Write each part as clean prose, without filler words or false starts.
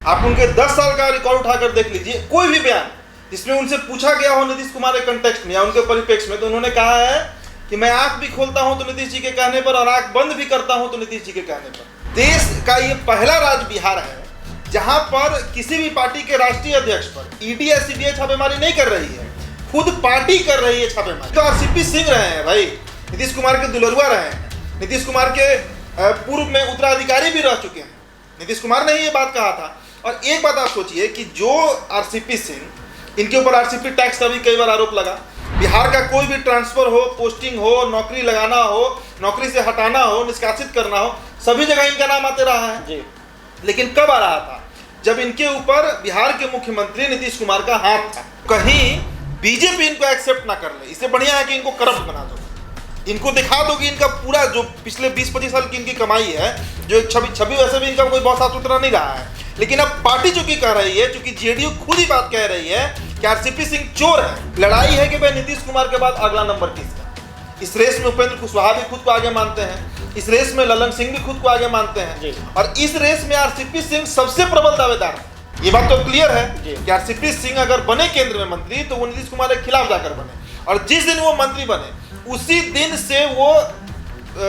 आप उनके 10 साल का रिकॉर्ड उठाकर देख लीजिए, कोई भी बयान जिसमें उनसे पूछा गया हो नीतीश कुमार के कंटेक्स्ट में या उनके परिप्रेक्ष्य में, तो उन्होंने कहा है कि मैं आंख भी खोलता हूं तो नीतीश जी के कहने पर और आंख बंद भी करता हूं तो नीतीश जी के कहने पर। देश का ये पहला राज्य बिहार है जहां पर किसी भी पार्टी के राष्ट्रीय अध्यक्ष पर ईडी या सीबीआई छापेमारी नहीं कर रही है, खुद पार्टी कर रही है छापेमारी। तो आरसीपी सिंह रहे हैं भाई, नीतीश कुमार के दुलरुआ रहे हैं, नीतीश कुमार के पूर्व में उत्तराधिकारी भी रह चुके हैं। नीतीश कुमार ने ही ये बात कहा था। और एक बात आप सोचिए कि जो आरसीपी सिंह, इनके ऊपर आरसीपी टैक्स का भी कई बार आरोप लगा, बिहार का कोई भी ट्रांसफर हो, पोस्टिंग हो, नौकरी लगाना हो, नौकरी से हटाना हो, निष्कासित करना हो, सभी जगह इनका नाम आते रहा है जी। लेकिन कब आ रहा था? जब इनके ऊपर बिहार के मुख्यमंत्री नीतीश कुमार का हाथ था। कहीं बीजेपी इनको एक्सेप्ट ना कर ले, इससे बढ़िया है कि इनको करप्ट बना दो, इनको दिखा दो कि इनका पूरा जो पिछले 20-25 साल की इनकी कमाई है, जो एक छवि वैसे भी इनका कोई बहुत साफ सुथरा नहीं रहा है। लेकिन अब पार्टी चूंकि कह रही है, चूंकि जेडीयू खुद ही बात कह रही है कि आरसीपी सिंह चोर है, लड़ाई है कि भाई नीतीश कुमार के बाद अगला नंबर किसका। इस रेस में उपेंद्र कुशवाहा भी खुद को आगे मानते हैं, इस रेस में ललन सिंह भी खुद को आगे मानते हैं, और इस रेस में आरसीपी सिंह सबसे प्रबल दावेदार है। ये बात तो क्लियर है कि आरसीपी सिंह अगर बने केंद्र में मंत्री तो वो नीतीश कुमार के खिलाफ जाकर बने, और जिस दिन वो मंत्री बने उसी दिन से वो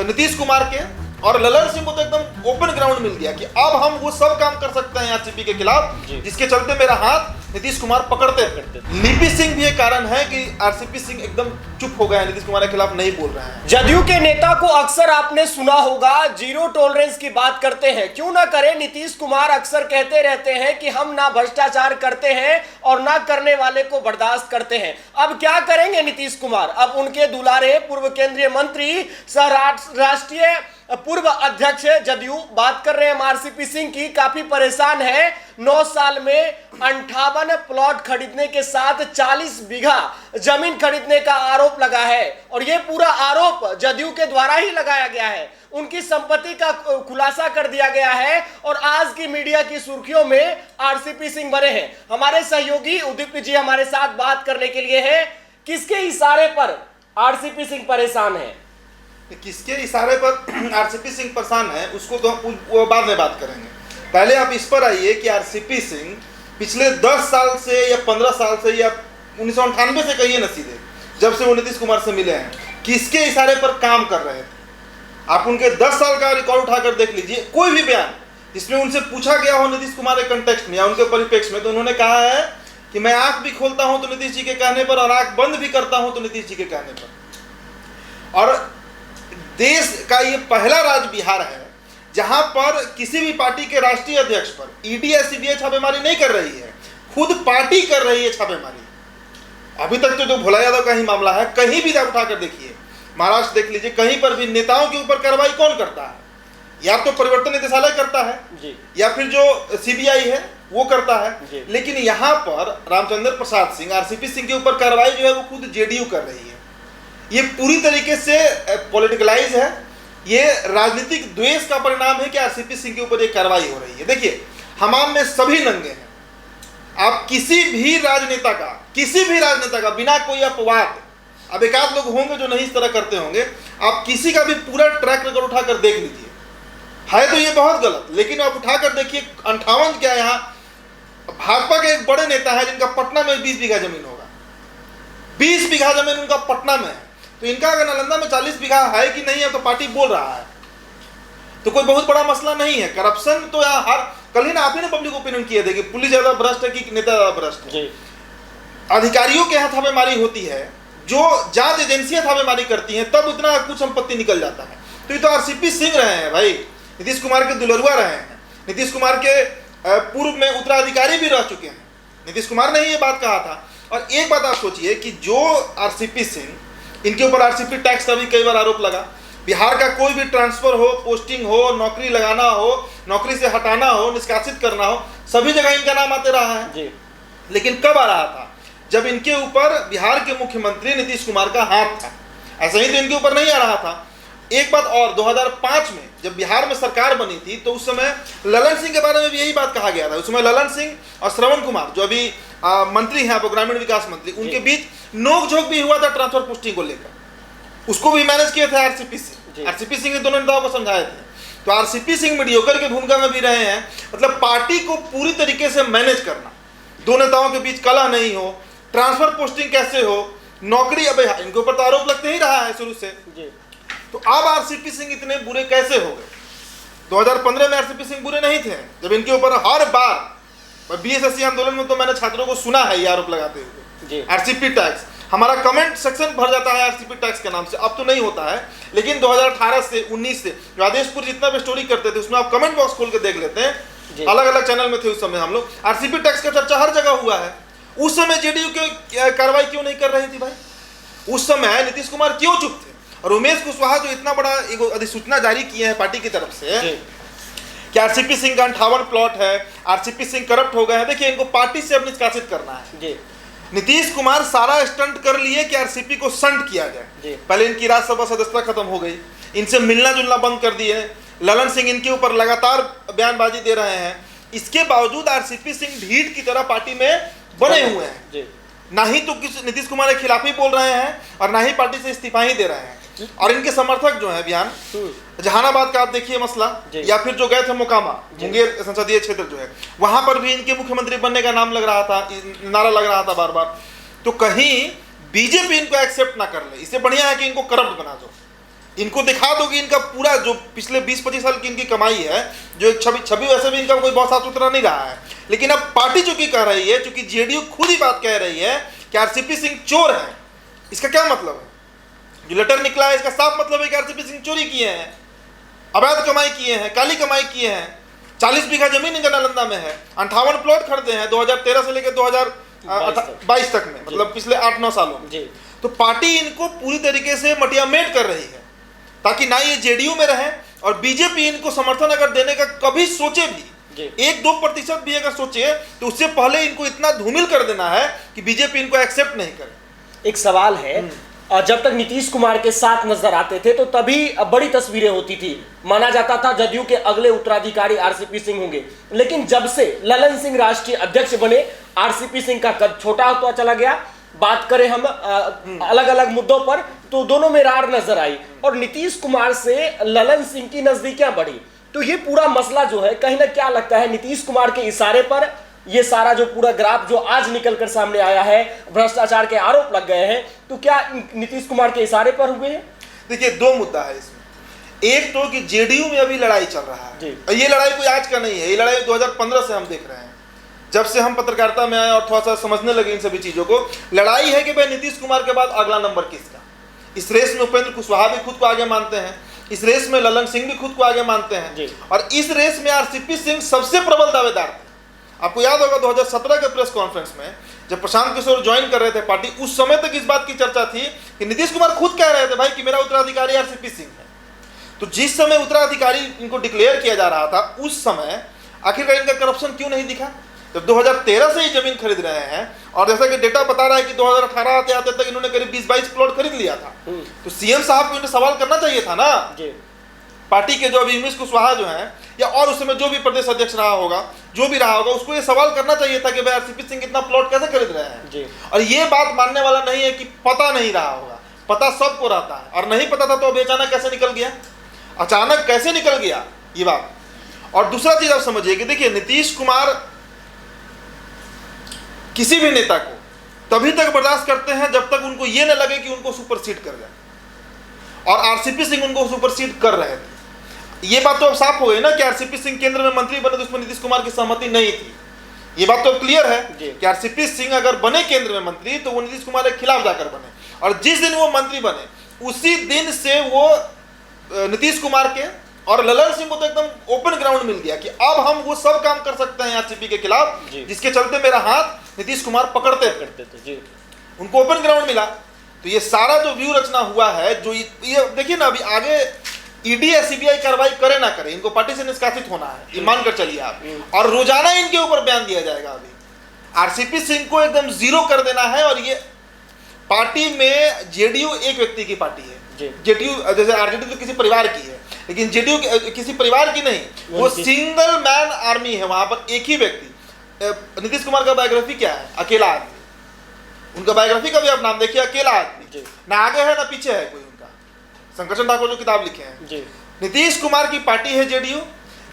नीतीश कुमार के और ललन सिंह को तो एकदम ओपन ग्राउंड मिल गया कि अब हम वो सब काम कर सकते हैं आरसीपी के खिलाफ जिसके चलते मेरा हाथ नीतीश कुमार पकड़ते हैं। लिपि सिंह भी एक कारण है कि आरसीपी सिंह एकदम चुप हो गया है, नीतीश कुमार के खिलाफ नहीं बोल रहे हैं। जदयू के नेता को अक्सर आपने सुना होगा जीरो टॉलरेंस की बात करते हैं। क्यों ना करें, नीतीश कुमार अक्सर कहते रहते हैं कि हम ना भ्रष्टाचार करते हैं और ना करने वाले को बर्दाश्त करते हैं। अब क्या करेंगे नीतीश कुमार? अब उनके दुलारे पूर्व केंद्रीय मंत्री सह राष्ट्रीय पूर्व अध्यक्ष जदयू बात कर रहे हैं आरसीपी सिंह की, काफी परेशान है। 9 साल में 58 प्लॉट खरीदने के साथ 40 बीघा जमीन खरीदने का आरोप लगा है, और यह पूरा आरोप जदयू के द्वारा ही लगाया गया है। उनकी संपत्ति का खुलासा कर दिया गया है और आज की मीडिया की सुर्खियों में आरसीपी सिंह बने हैं। हमारे सहयोगी उदीप्त जी हमारे साथ बात करने के लिए है। किसके इशारे पर आरसीपी सिंह परेशान है? किसके इशारे पर आरसीपी सिंह परेशान है उसको तो वो बाद में बात करेंगे। पहले आप इस पर आइए कि आरसीपी सिंह पिछले 10 साल से या 15 साल से या 1998 से कहिए न सीधे, जब से वो नीतीश कुमार से मिले हैं, किसके इशारे पर काम कर रहे थे। आप उनके 10 साल का रिकॉर्ड उठाकर देख लीजिए, कोई भी बयान जिसमें उनसे पूछा गया हो नीतीश कुमार के कंटेक्स्ट में या उनके परिप्रेक्ष्य में, तो उन्होंने कहा है कि मैं आंख भी खोलता हूं तो नीतीश जी के कहने पर और आंख बंद भी करता हूं तो नीतीश जी के कहने पर। और देश का ये पहला राज्य बिहार है जहां पर किसी भी पार्टी के राष्ट्रीय अध्यक्ष पर ईडी या सीबीआई छापेमारी नहीं कर रही है, खुद पार्टी कर रही है छापेमारी। अभी तक तो जो भोला यादव का ही मामला है, कहीं भी उठाकर देखिए, महाराष्ट्र देख लीजिए, कहीं पर भी नेताओं के ऊपर कार्रवाई कौन करता है? या तो परिवर्तन निदेशालय करता है जी, या फिर जो सीबीआई है वो करता है। लेकिन यहाँ पर रामचंद्र प्रसाद सिंह, आरसीपी सिंह के ऊपर कार्रवाई जो है वो खुद जेडीयू कर रही है। ये पूरी तरीके से पॉलिटिकलाइज है, ये राजनीतिक द्वेष का परिणाम है कि आरसीपी सिंह के ऊपर ये कार्रवाई हो रही है। देखिए, हमाम में सभी नंगे हैं। आप किसी भी राजनेता का बिना कोई अपवाद, अब एक आध लोग होंगे जो नहीं इस तरह करते होंगे, आप किसी का भी पूरा ट्रैक रिकॉर्ड उठाकर देख लीजिए, है तो ये बहुत गलत, लेकिन आप उठाकर देखिए 58 क्या, यहाँ भाजपा के एक बड़े नेता है जिनका पटना में 20 बीघा जमीन होगा, 20 बीघा जमीन उनका पटना में है। तो इनका अगर नालंदा में 40 बीघा है कि नहीं है तो पार्टी बोल रहा है, तो कोई बहुत बड़ा मसला नहीं है। करप्शन तो यहाँ हर कल ही ना आप ही ने पब्लिक ओपिनियन किए थे कि पुलिस ज्यादा भ्रष्ट है कि नेता ज्यादा भ्रष्ट है। अधिकारियों के यहाँ छापेमारी होती है, जो जांच एजेंसियां छापेमारी करती हैं, तब इतना कुछ संपत्ति निकल जाता है। तो ये तो आरसीपी सिंह रहे हैं भाई, नीतीश कुमार के दुलरुआ रहे हैं, नीतीश कुमार के पूर्व में उत्तराधिकारी भी रह चुके हैं। नीतीश कुमार ने ही ये बात कहा था। और एक बात आप सोचिए कि जो आरसीपी सिंह, इनके ऊपर आरसीपी टैक्स का भी कई बार आरोप लगा, बिहार का कोई भी ट्रांसफर हो, पोस्टिंग हो, नौकरी लगाना हो, नौकरी से हटाना हो, निष्कासित करना हो, सभी जगह इनका नाम आते रहा है जी। लेकिन कब आ रहा था? जब इनके ऊपर बिहार के मुख्यमंत्री नीतीश कुमार का हाथ था। ऐसा ही तो इनके ऊपर नहीं आ रहा था। एक बात और, 2005 में जब बिहार में सरकार बनी थी तो उस समय ललन सिंह के बारे में भी यही बात कहा गया था। उस समय ललन सिंह और श्रवण कुमार जो अभी मंत्री हैं, ग्रामीण विकास मंत्री, उनके बीच नोकझोंक भी हुआ था ट्रांसफर पोस्टिंग को लेकर। उसको भी मैनेज किए थे आरसीपी सिंह। आरसीपी सिंह ने दोनों नेताओं को समझाए थे। तो आरसीपी सिंह मीडियोकर की भूमिका में भी रहे हैं। मतलब पार्टी को पूरी तरीके से मैनेज करना, दो नेताओं के बीच कलह नहीं हो, ट्रांसफर पोस्टिंग कैसे हो, नौकरी, अब इनके ऊपर तो आरोप लगते ही रहा है शुरू से जी। तो अब आरसीपी सिंह इतने बुरे कैसे हो गए? 2015 में आरसीपी सिंह बुरे नहीं थे, जब इनके ऊपर हर बार बीएसएससी आंदोलन में तो मैंने छात्रों को सुना है ये आरोप लगाते हुए, आरसीपी टैक्स, हमारा कमेंट सेक्शन भर जाता है आरसीपी टैक्स के नाम से। अब तो नहीं होता है, लेकिन 2018 से 19 से जो आदेशपुर जितना भी स्टोरी करते थे उसमें आप कमेंट बॉक्स खोल के देख लेते हैं, अलग अलग चैनल में थे उस समय हम लोग, आरसीपी टैक्स का चर्चा हर जगह हुआ है। उस समय जेडीयू की कार्रवाई क्यों नहीं कर रही थी भाई? उस समय नीतीश कुमार क्यों चुप थे? और उमेश कुशवाहा जो इतना बड़ा एक अधिसूचना जारी किए हैं पार्टी की तरफ से कि आरसीपी सिंह का 58 प्लॉट है, आरसीपी सिंह करप्ट हो गए हैं, देखिए इनको पार्टी से अब निष्कासित करना है जी। नीतीश कुमार सारा स्टंट कर लिए कि आरसीपी को संट किया जाए। पहले इनकी राज्यसभा सदस्यता खत्म हो गई, इनसे मिलना जुलना बंद कर दिए, ललन सिंह इनके ऊपर लगातार बयानबाजी दे रहे हैं। इसके बावजूद आरसीपी सिंह ढीठ की तरह पार्टी में बने हुए हैं, ना ही तो नीतीश कुमार के खिलाफ ही बोल रहे हैं और ना ही पार्टी से इस्तीफा ही दे रहे हैं। और इनके समर्थक जो है बयान, जहानाबाद का आप देखिए मसला, या फिर जो गए थे मोकामा, मुंगेर संसदीय क्षेत्र जो है, वहां पर भी इनके मुख्यमंत्री बनने का नाम लग रहा था, नारा लग रहा था बार बार। तो कहीं बीजेपी इनको एक्सेप्ट ना कर ले, इससे बढ़िया है कि इनको करप्ट बना दो, इनको दिखा दो कि इनका पूरा जो पिछले 20-25 साल की इनकी कमाई है, जो एक छवि वैसे भी इनका कोई बहुत साफ सुथरा नहीं रहा है। लेकिन अब पार्टी चूंकि कह रही है, चूंकि जेडीयू खुद ही बात कह रही है कि आरसीपी सिंह चोर है, इसका क्या मतलब है? जो लेटर निकला है इसका साफ मतलब है कि आरसीपी सिंह चोरी किए हैं, अवैध कमाई किए हैं, काली कमाई किए हैं। 40 बीघा जमीन इनका नालंदा में है, 58 प्लॉट खरीदे हैं 2013 से लेकर 2022 तक में, मतलब पिछले 8-9 सालों में। तो पार्टी इनको पूरी तरीके से मटियामेट कर रही है ताकि ना ये जेडीयू में रहे, और बीजेपी इनको समर्थन अगर देने का कभी सोचे भी, 1-2% भी अगर सोचे, तो उससे पहले इनको इतना धूमिल कर देना है कि बीजेपी इनको एक्सेप्ट नहीं करे। एक सवाल है, जब तक नीतीश कुमार के साथ नजर आते थे तो तभी बड़ी तस्वीरें होती थी, माना जाता था जदयू के अगले उत्तराधिकारी आरसीपी सिंह होंगे। लेकिन जब से ललन सिंह राष्ट्रीय अध्यक्ष बने, आरसीपी सिंह का कद छोटा होता चला गया। बात करें हम अलग अलग मुद्दों पर तो दोनों में रार नजर आई, और नीतीश कुमार से ललन सिंह की नजदीकियां बढ़ी। तो ये पूरा मसला जो है, कहीं ना क्या लगता है नीतीश कुमार के इशारे पर ये सारा जो पूरा ग्राफ जो आज निकलकर सामने आया है, भ्रष्टाचार के आरोप लग गए हैं, तो क्या नीतीश कुमार के इशारे पर हुए हैं? देखिए, दो मुद्दा है इसमें। एक तो कि जेडीयू में अभी लड़ाई चल रहा है, और ये लड़ाई कोई आज का नहीं है, ये लड़ाई 2015 से हम देख रहे हैं, जब से हम पत्रकारिता में आए और थोड़ा सा समझने लगे इन सभी चीजों को। लड़ाई है कि भाई नीतीश कुमार के बाद अगला नंबर किसका। इस रेस में उपेंद्र कुशवाहा भी खुद को आगे मानते हैं, इस रेस में ललन सिंह भी खुद को आगे मानते हैं, और इस रेस में आरसीपी सिंह सबसे प्रबल दावेदार थे। आपको याद होगा 2017 के प्रेस कॉन्फ्रेंस में जब प्रशांत किशोर ज्वाइन कर रहे थे पार्टी, उस समय तक इस बात की चर्चा थी कि नीतीश कुमार खुद कह रहे थे भाई कि मेरा उत्तराधिकारी आरसीपी सिंह है। तो जिस समय उत्तराधिकारी इनको डिक्लेयर किया जा रहा था, उस समय आखिरकार इनका करप्शन क्यों नहीं दिखा? जब 2013 से ही जमीन खरीद रहे हैं, और जैसा कि डेटा बता रहा है कि 2018 आते आते तक इन्होंने करीब 20-22 प्लॉट खरीद लिया था। तो सीएम साहब को इन्हें सवाल करना चाहिए था ना, पार्टी के जो अभी उमेश कुशवाहा जो है, या और उस समय जो भी प्रदेश अध्यक्ष रहा होगा, जो भी रहा होगा, उसको ये सवाल करना चाहिए था कि भाई आरसीपी सिंह इतना प्लॉट कैसे खरीद रहे हैं। और ये बात मानने वाला नहीं है कि पता नहीं रहा होगा, पता सबको रहता है, और नहीं पता था तो अभी अचानक कैसे निकल गया, अचानक कैसे निकल गया ये बात। और दूसरा चीज आप समझिए कि देखिए, नीतीश कुमार किसी भी नेता को तभी तक बर्दाश्त करते हैं जब तक उनको ये न लगे कि उनको सुपरसीड कर जाए, और आरसीपी सिंह उनको सुपरसीड कर रहे थे। ये बात तो अब साफ हो गई ना कि आरसीपी सिंह केंद्र में मंत्री बने तो उसमें नीतीश कुमार की सहमति नहीं थी। ये बात तो अब क्लियर है कि आरसीपी सिंह अगर बने केंद्र में मंत्री तो वो नीतीश कुमार के खिलाफ जाकर बने, और जिस दिन वो मंत्री बने उसी दिन से वो नीतीश कुमार के और ललन सिंह को तो एकदम ओपन ग्राउंड मिल गया कि अब हम वो सब काम कर सकते हैं आरसीपी के खिलाफ जिसके चलते मेरा हाथ नीतीश कुमार पकड़ते थे। उनको ओपन ग्राउंड मिला। तो ये सारा जो व्यू रचना हुआ है, जो ये देखिए ना, अभी आगे ईडी या सीबीआई कार्रवाई करे ना करे, इनको पार्टी से निष्कासित होना है, ये मान कर चलिए आप, और रोजाना इनके ऊपर बयान दिया जाएगा। अभी आरसीपी सिंह को एकदम जीरो कर देना है। और ये पार्टी में जेडीयू एक व्यक्ति की पार्टी है, जेडीयू जैसे आरजेडी तो किसी परिवार की है, लेकिन जेडीयू किसी परिवार की नहीं, वो सिंगल मैन आर्मी है। वहां पर एक ही व्यक्ति। नीतीश कुमार का बायोग्राफी क्या है? अकेला आदमी। उनका बायोग्राफी का भी आप नाम देखिए, अकेला आदमी, ना आगे है ना पीछे है कोई उनका। शंकरचंद ठाकुर जो किताब लिखे हैं, नीतीश कुमार की पार्टी है जेडीयू।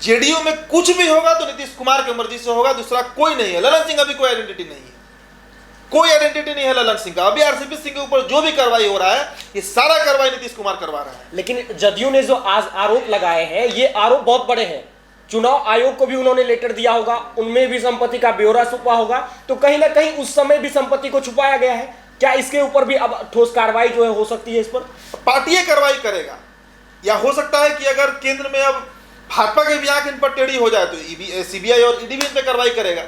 जेडीयू में कुछ भी होगा तो नीतीश कुमार की मर्जी से होगा, दूसरा कोई नहीं है। ललन सिंह अभी कोई आइडेंटिटी नहीं है, कोई आइडेंटिटी नहीं है ललन सिंह का। अभी आरसीपी सिंह के ऊपर जो भी कार्रवाई हो रहा है, ये सारा कार्रवाई नीतीश कुमार करवा रहा है। लेकिन जदयू ने जो आज आरोप लगाए हैं, ये आरोप बहुत बड़े हैं। चुनाव आयोग को भी उन्होंने लेटर दिया होगा, उनमें भी संपत्ति का ब्यौरा छुपा होगा, तो कहीं ना कहीं उस समय भी संपत्ति को छुपाया गया है। क्या इसके ऊपर भी अब ठोस कार्रवाई जो है हो सकती है? इस पर पार्टी कार्रवाई करेगा, या हो सकता है कि अगर केंद्र में अब भाजपा के भी आंख इन पर टेढ़ी हो जाए तो सीबीआई और ईडी भी इन पर कार्रवाई करेगा।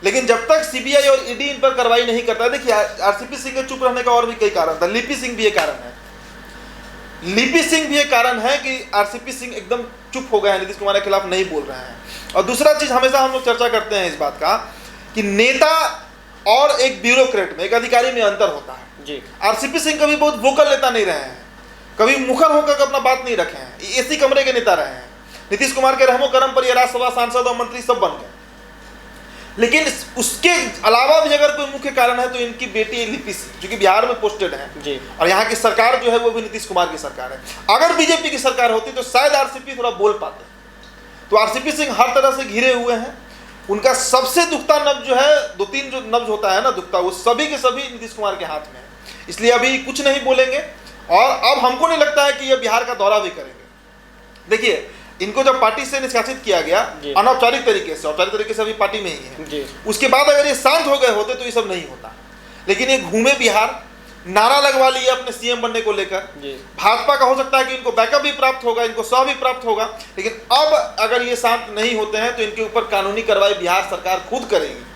लेकिन जब तक सीबीआई और ईडी इन पर कार्रवाई नहीं करता है, देखिए आरसीपी सिंह के चुप रहने का और भी कई कारण था। लिपि सिंह भी एक कारण है, लिपि सिंह भी एक कारण है कि आरसीपी सिंह एकदम चुप हो गए हैं, नीतीश कुमार के खिलाफ नहीं बोल रहे हैं। और दूसरा चीज हमेशा हम लोग चर्चा करते हैं इस बात का कि नेता और एक ब्यूरोक्रेट में, एक अधिकारी में अंतर होता है जी। आरसीपी सिंह कभी बहुत वोकल नेता नहीं रहे हैं, कभी मुखर होकर अपना बात नहीं रखे हैं, एसी कमरे के नेता रहे हैं। नीतीश कुमार के रहमो करम पर ये राज्यसभा सांसद और मंत्री सब बन गए। लेकिन उसके अलावा भी अगर कोई मुख्य कारण है तो इनकी बेटी लिपि सिंह, जो कि बिहार में पोस्टेड है जी। और यहाँ की सरकार जो है वो भी नीतीश कुमार की सरकार है। अगर बीजेपी की सरकार होती तो शायद आरसीपी थोड़ा बोल पाते। तो आरसीपी सिंह हर तरह से घिरे हुए हैं। उनका सबसे दुखता नब्ज जो है, 2-3 जो नब्ज होता है ना दुखता, वो सभी के सभी नीतीश कुमार के हाथ में है। इसलिए अभी कुछ नहीं बोलेंगे और अब हमको नहीं लगता है कि ये बिहार का दौरा भी करेंगे। देखिए, इनको जब पार्टी से निष्कासित किया गया अनौपचारिक तरीके से, औपचारिक तरीके से अभी पार्टी में ही है, उसके बाद अगर ये शांत हो गए होते तो ये सब नहीं होता। लेकिन ये घूमे बिहार, नारा लगवा लिया अपने सीएम बनने को लेकर। भाजपा का हो सकता है कि इनको बैकअप भी प्राप्त होगा, इनको सह भी प्राप्त होगा, लेकिन अब अगर ये शांत नहीं होते हैं तो इनके ऊपर कानूनी कार्रवाई बिहार सरकार खुद करेगी।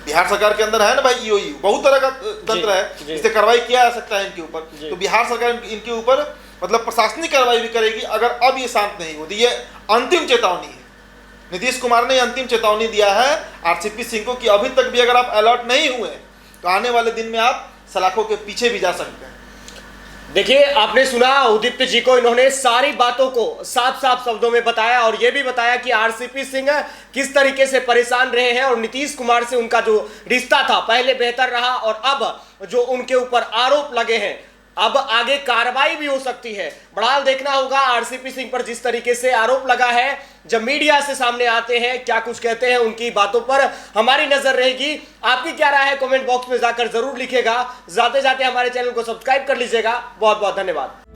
बिहार सरकार के अंदर है ना भाई ईओयू, बहुत तरह का तंत्र है, इससे कार्रवाई किया जा सकता है इनके ऊपर। तो बिहार सरकार इनके ऊपर मतलब प्रशासनिक कार्रवाई भी करेगी अगर अब ये शांत नहीं होती। ये अंतिम चेतावनी है, नीतीश कुमार ने अंतिम चेतावनी दिया है आरसीपी सिंह को कि अभी तक भी अगर आप अलर्ट नहीं हुए तो आने वाले दिन में आप सलाखों के पीछे भी जा सकते हैं। देखिए, आपने सुना उदीप्त जी को, इन्होंने सारी बातों को साफ साफ शब्दों में बताया और यह भी बताया कि आरसीपी सिंह किस तरीके से परेशान रहे हैं और नीतीश कुमार से उनका जो रिश्ता था पहले बेहतर रहा और अब जो उनके ऊपर आरोप लगे हैं, अब आगे कार्रवाई भी हो सकती है। बहरहाल देखना होगा आरसीपी सिंह पर जिस तरीके से आरोप लगा है, जब मीडिया से सामने आते हैं क्या कुछ कहते हैं, उनकी बातों पर हमारी नजर रहेगी। आपकी क्या राय है कमेंट बॉक्स में जाकर जरूर लिखेगा। जाते जाते हमारे चैनल को सब्सक्राइब कर लीजिएगा। बहुत बहुत धन्यवाद।